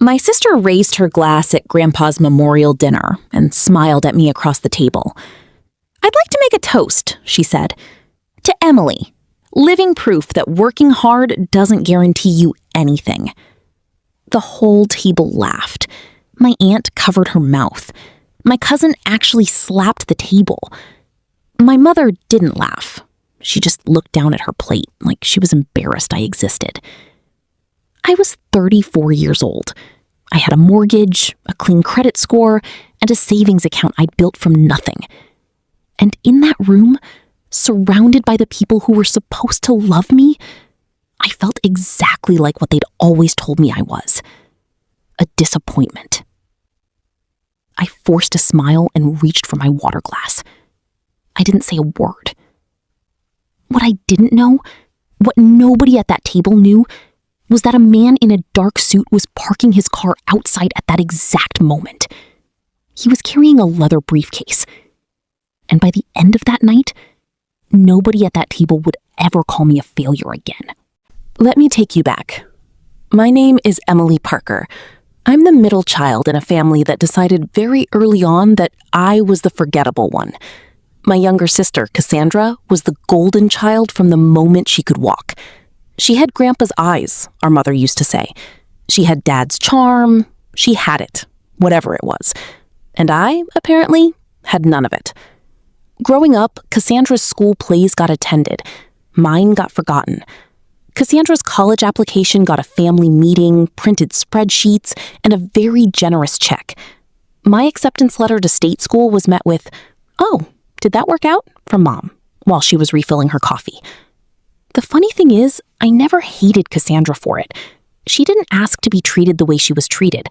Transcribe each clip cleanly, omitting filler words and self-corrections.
My sister raised her glass at Grandpa's memorial dinner and smiled at me across the table. "I'd like to make a toast," she said, "to Emily, living proof that working hard doesn't guarantee you anything." The whole table laughed. My aunt covered her mouth. My cousin actually slapped the table. My mother didn't laugh. She just looked down at her plate like she was embarrassed I existed. I was 34 years old. I had a mortgage, a clean credit score, and a savings account I'd built from nothing. And in that room, surrounded by the people who were supposed to love me, I felt exactly like what they'd always told me I was. A disappointment. I forced a smile and reached for my water glass. I didn't say a word. What I didn't know, what nobody at that table knew, was that a man in a dark suit was parking his car outside at that exact moment. He was carrying a leather briefcase. And by the end of that night, nobody at that table would ever call me a failure again. Let me take you back. My name is Emily Parker. I'm the middle child in a family that decided very early on that I was the forgettable one. My younger sister, Cassandra, was the golden child from the moment she could walk. She had Grandpa's eyes, our mother used to say. She had Dad's charm. She had it, whatever it was. And I, apparently, had none of it. Growing up, Cassandra's school plays got attended. Mine got forgotten. Cassandra's college application got a family meeting, printed spreadsheets, and a very generous check. My acceptance letter to state school was met with, "Oh, did that work out?" from Mom, while she was refilling her coffee. The funny thing is, I never hated Cassandra for it. She didn't ask to be treated the way she was treated,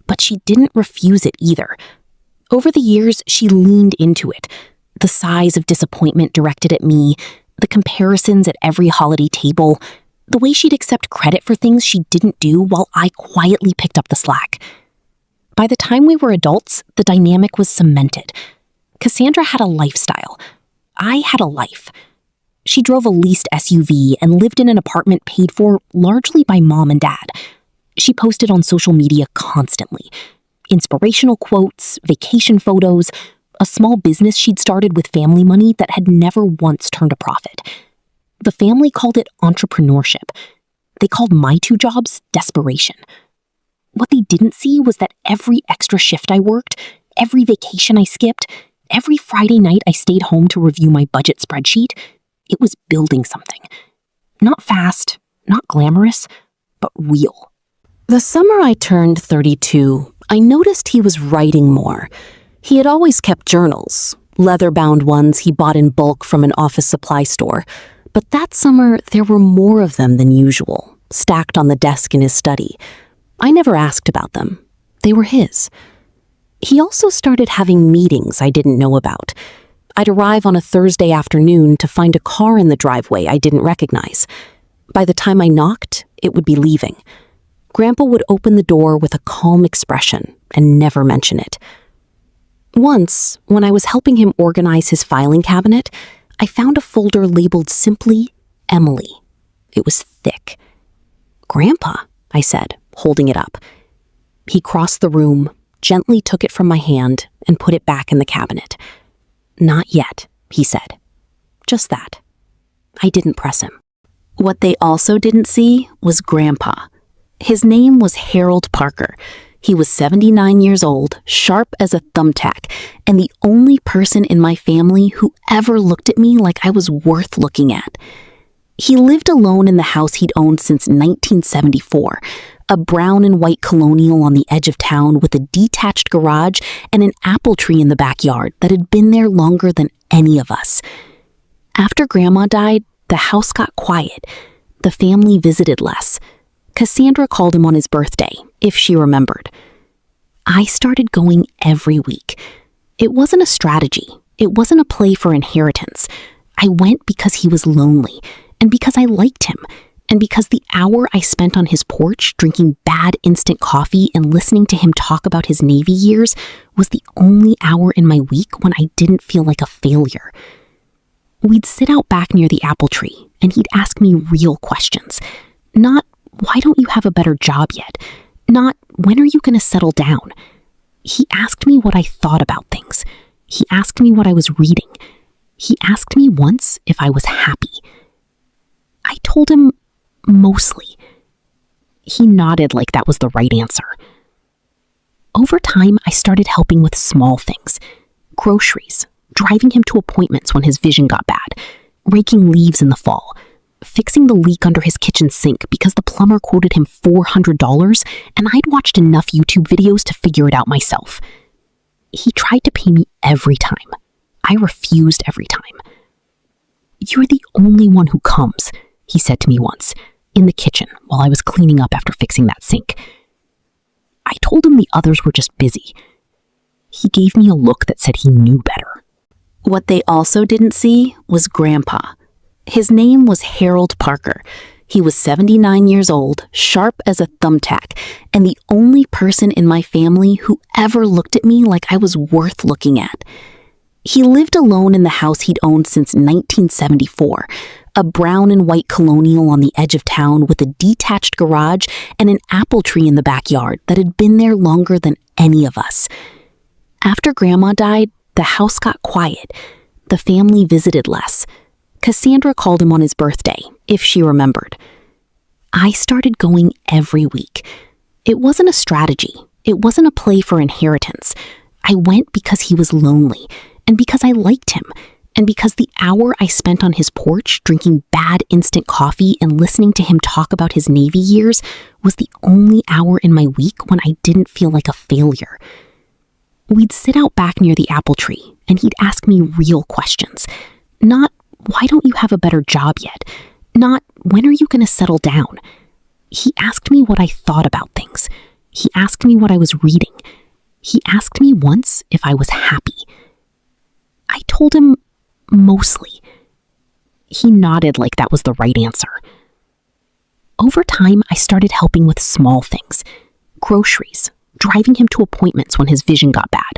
but she didn't refuse it either. Over the years, she leaned into it. The sighs of disappointment directed at me, the comparisons at every holiday table, the way she'd accept credit for things she didn't do while I quietly picked up the slack. By the time we were adults, the dynamic was cemented. Cassandra had a lifestyle. I had a life. She drove a leased SUV and lived in an apartment paid for largely by Mom and Dad. She posted on social media constantly. Inspirational quotes, vacation photos, a small business she'd started with family money that had never once turned a profit. The family called it entrepreneurship. They called my two jobs desperation. What they didn't see was that every extra shift I worked, every vacation I skipped, every Friday night I stayed home to review my budget spreadsheet, it was building something. Not fast, not glamorous, but real. The summer I turned 32, I noticed he was writing more. He had always kept journals, leather-bound ones he bought in bulk from an office supply store. But that summer, there were more of them than usual, stacked on the desk in his study. I never asked about them. They were his. He also started having meetings I didn't know about. I'd arrive on a Thursday afternoon to find a car in the driveway I didn't recognize. By the time I knocked, it would be leaving. Grandpa would open the door with a calm expression and never mention it. Once, when I was helping him organize his filing cabinet, I found a folder labeled simply Emily. It was thick. "Grandpa," I said, holding it up. He crossed the room, gently took it from my hand, and put it back in the cabinet. "Not yet," he said. Just that. I didn't press him. What they also didn't see was Grandpa. His name was Harold Parker. He was 79 years old, sharp as a thumbtack, and the only person in my family who ever looked at me like I was worth looking at. He lived alone in the house he'd owned since 1974, a brown and white colonial on the edge of town with a detached garage and an apple tree in the backyard that had been there longer than any of us. After Grandma died, the house got quiet. The family visited less. Cassandra called him on his birthday, if she remembered. I started going every week. It wasn't a strategy. It wasn't a play for inheritance. I went because he was lonely, and because I liked him, and because the hour I spent on his porch drinking bad instant coffee and listening to him talk about his Navy years was the only hour in my week when I didn't feel like a failure. We'd sit out back near the apple tree, and he'd ask me real questions. Not, "Why don't you have a better job yet?" Not, when are you going to settle down? He asked me what I thought about things. He asked me what I was reading. He asked me once if I was happy. I told him mostly. He nodded like that was the right answer. Over time, I started helping with small things. Groceries, driving him to appointments when his vision got bad, raking leaves in the fall, fixing the leak under his kitchen sink because the plumber quoted him $400 and I'd watched enough YouTube videos to figure it out myself. He tried to pay me every time. I refused every time. "You're the only one who comes," he said to me once, in the kitchen while I was cleaning up after fixing that sink. I told him the others were just busy. He gave me a look that said he knew better. What they also didn't see was Grandpa. His name was Harold Parker. He was 79 years old, sharp as a thumbtack, and the only person in my family who ever looked at me like I was worth looking at. He lived alone in the house he'd owned since 1974, a brown and white colonial on the edge of town with a detached garage and an apple tree in the backyard that had been there longer than any of us. After Grandma died, the house got quiet. The family visited less. Cassandra called him on his birthday, if she remembered. I started going every week. It wasn't a strategy. It wasn't a play for inheritance. I went because he was lonely, and because I liked him, and because the hour I spent on his porch drinking bad instant coffee and listening to him talk about his Navy years was the only hour in my week when I didn't feel like a failure. We'd sit out back near the apple tree, and he'd ask me real questions. Not, "Why don't you have a better job yet?" Not, "When are you going to settle down?" He asked me what I thought about things. He asked me what I was reading. He asked me once if I was happy. I told him mostly. He nodded like that was the right answer. Over time, I started helping with small things. Groceries, driving him to appointments when his vision got bad,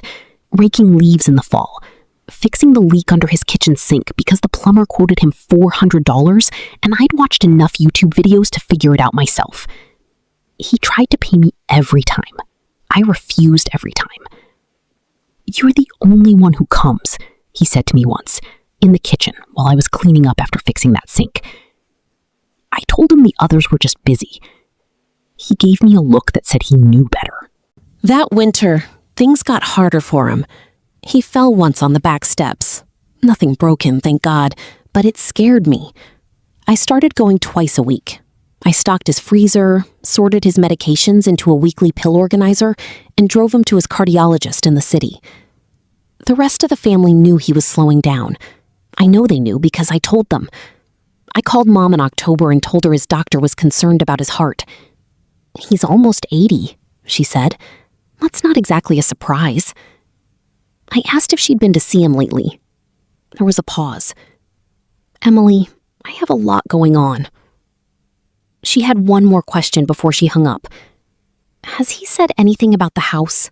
raking leaves in the fall, fixing the leak under his kitchen sink because the plumber quoted him $400 and I'd watched enough YouTube videos to figure it out myself. He tried to pay me every time. I refused every time. "You're the only one who comes," he said to me once, in the kitchen while I was cleaning up after fixing that sink. I told him the others were just busy. He gave me a look that said he knew better. That winter, things got harder for him. He fell once on the back steps. Nothing broken, thank God, but it scared me. I started going twice a week. I stocked his freezer, sorted his medications into a weekly pill organizer, and drove him to his cardiologist in the city. The rest of the family knew he was slowing down. I know they knew because I told them. I called Mom in October and told her his doctor was concerned about his heart. "He's almost 80, she said. That's not exactly a surprise. I asked if she'd been to see him lately. There was a pause. "Emily, I have a lot going on." She had one more question before she hung up. "Has he said anything about the house?"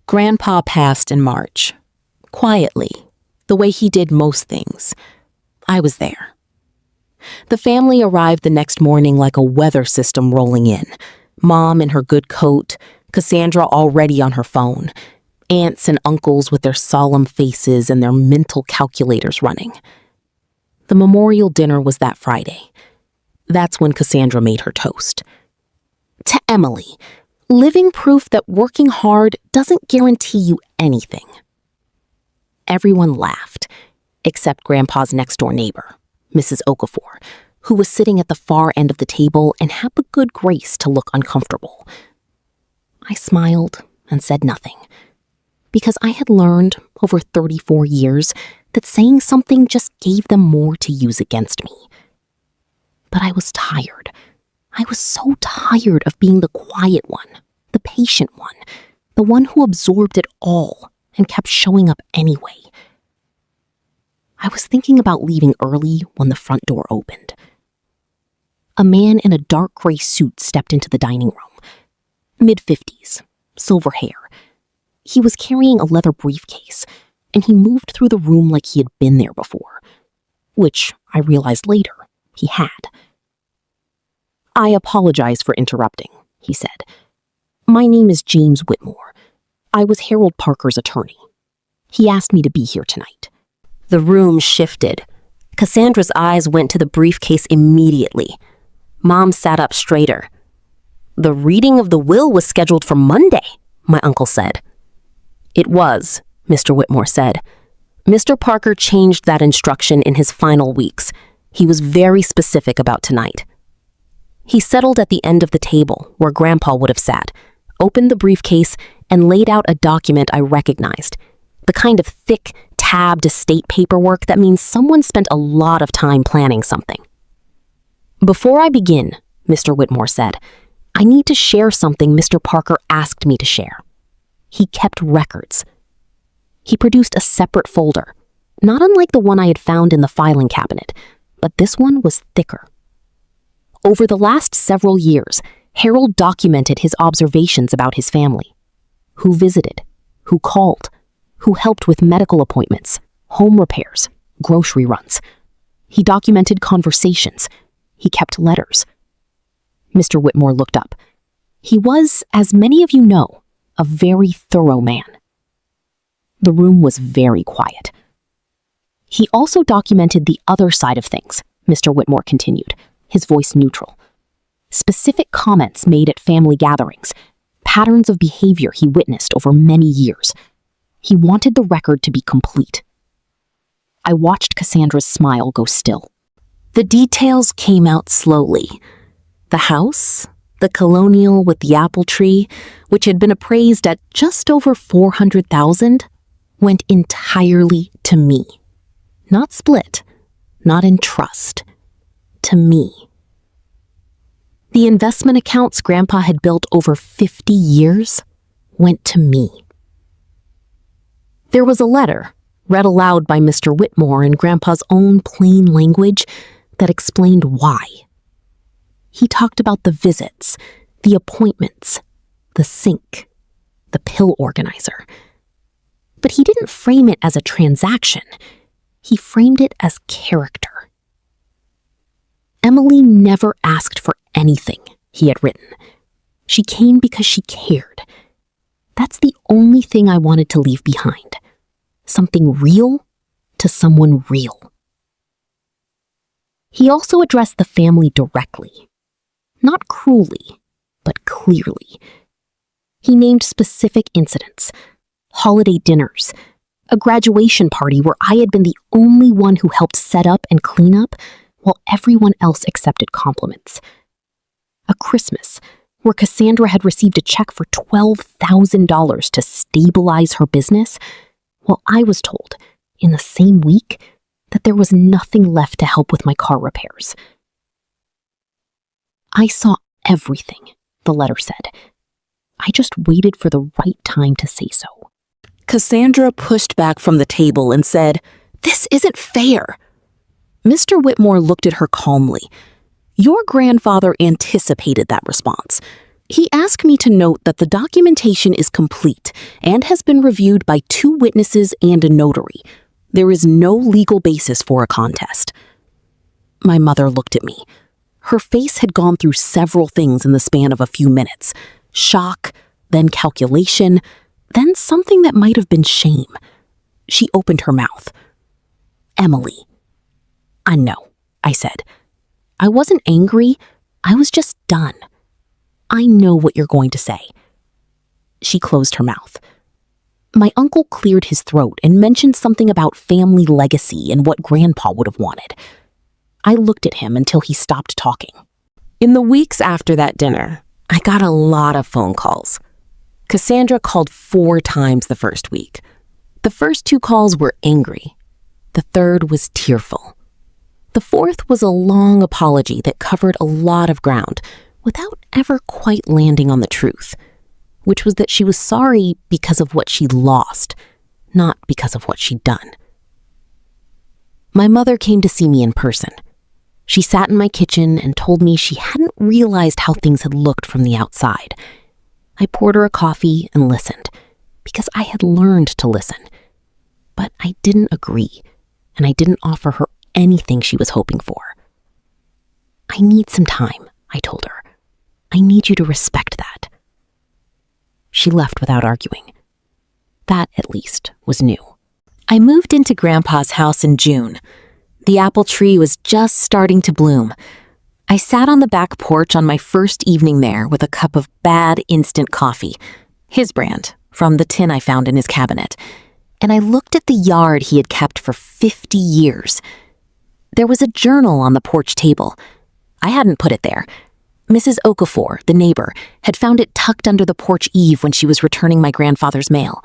Grandpa passed in March. Quietly, the way he did most things. I was there. The family arrived the next morning like a weather system rolling in. Mom in her good coat, Cassandra already on her phone, aunts and uncles with their solemn faces and their mental calculators running. The memorial dinner was that Friday. That's when Cassandra made her toast. To Emily, living proof that working hard doesn't guarantee you anything. Everyone laughed, except Grandpa's next-door neighbor, Mrs. Okafor, who was sitting at the far end of the table and had the good grace to look uncomfortable. I smiled and said nothing, because I had learned over 34 years that saying something just gave them more to use against me. But I was tired. I was so tired of being the quiet one, the patient one, the one who absorbed it all and kept showing up anyway. I was thinking about leaving early when the front door opened. A man in a dark gray suit stepped into the dining room. Mid-50s, silver hair. He was carrying a leather briefcase, and he moved through the room like he had been there before, which I realized later he had. "I apologize for interrupting," he said. My name is James Whitmore. I was Harold Parker's attorney. He asked me to be here tonight. The room shifted. Cassandra's eyes went to the briefcase immediately. Mom sat up straighter. The reading of the will was scheduled for Monday, my uncle said. It was, Mr. Whitmore said. Mr. Parker changed that instruction in his final weeks. He was very specific about tonight. He settled at the end of the table, where Grandpa would have sat, opened the briefcase, and laid out a document I recognized. The kind of thick, tabbed estate paperwork that means someone spent a lot of time planning something. Before I begin, Mr. Whitmore said, I need to share something Mr. Parker asked me to share. He kept records. He produced a separate folder, not unlike the one I had found in the filing cabinet, but this one was thicker. Over the last several years, Harold documented his observations about his family. Who visited, who called, who helped with medical appointments, home repairs, grocery runs. He documented conversations. He kept letters. Mr. Whitmore looked up. He was, as many of you know, a very thorough man. The room was very quiet. He also documented the other side of things, Mr. Whitmore continued, his voice neutral. Specific comments made at family gatherings, patterns of behavior he witnessed over many years. He wanted the record to be complete. I watched Cassandra's smile go still. The details came out slowly. The house, the colonial with the apple tree, which had been appraised at just over $400,000, went entirely to me. Not split, not in trust, to me. The investment accounts Grandpa had built over 50 years went to me. There was a letter, read aloud by Mr. Whitmore in Grandpa's own plain language, that explained why. He talked about the visits, the appointments, the sink, the pill organizer. But he didn't frame it as a transaction. He framed it as character. Emily never asked for anything, he had written. She came because she cared. That's the only thing I wanted to leave behind. Something real to someone real. He also addressed the family directly. Not cruelly, but clearly. He named specific incidents, holiday dinners, a graduation party where I had been the only one who helped set up and clean up, while everyone else accepted compliments. A Christmas where Cassandra had received a check for $12,000 to stabilize her business, while I was told, in the same week, that there was nothing left to help with my car repairs. I saw everything, the letter said. I just waited for the right time to say so. Cassandra pushed back from the table and said, "This isn't fair." Mr. Whitmore looked at her calmly. "Your grandfather anticipated that response. He asked me to note that the documentation is complete and has been reviewed by 2 witnesses and a notary. There is no legal basis for a contest." My mother looked at me. Her face had gone through several things in the span of a few minutes. Shock, then calculation, then something that might have been shame. She opened her mouth. "Emily." "I know," I said. I wasn't angry. I was just done. "I know what you're going to say." She closed her mouth. My uncle cleared his throat and mentioned something about family legacy and what Grandpa would have wanted. I looked at him until he stopped talking. In the weeks after that dinner, I got a lot of phone calls. Cassandra called 4 times the first week. The first 2 calls were angry. The third was tearful. The fourth was a long apology that covered a lot of ground without ever quite landing on the truth, which was that she was sorry because of what she'd lost, not because of what she'd done. My mother came to see me in person. She sat in my kitchen and told me she hadn't realized how things had looked from the outside. I poured her a coffee and listened, because I had learned to listen. But I didn't agree, and I didn't offer her anything she was hoping for. "I need some time," I told her. "I need you to respect that." she left without arguing. That, at least, was new. I moved into Grandpa's house in June. The apple tree was just starting to bloom. I sat on the back porch on my first evening there with a cup of bad instant coffee, his brand, from the tin I found in his cabinet, and I looked at the yard he had kept for 50 years. There was a journal on the porch table. I hadn't put it there. Mrs. Okafor, the neighbor, had found it tucked under the porch eave when she was returning my grandfather's mail.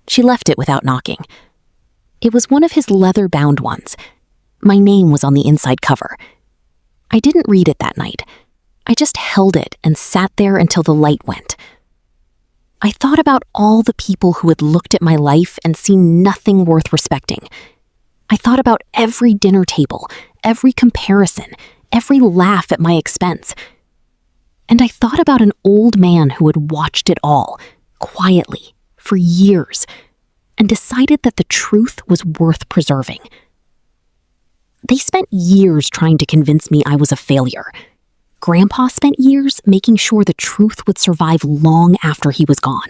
She left it without knocking. It was one of his leather-bound ones. My name was on the inside cover. I didn't read it that night. I just held it and sat there until the light went. I thought about all the people who had looked at my life and seen nothing worth respecting. I thought about every dinner table, every comparison, every laugh at my expense. And I thought about an old man who had watched it all, quietly, for years, and decided that the truth was worth preserving. They spent years trying to convince me I was a failure. Grandpa spent years making sure the truth would survive long after he was gone.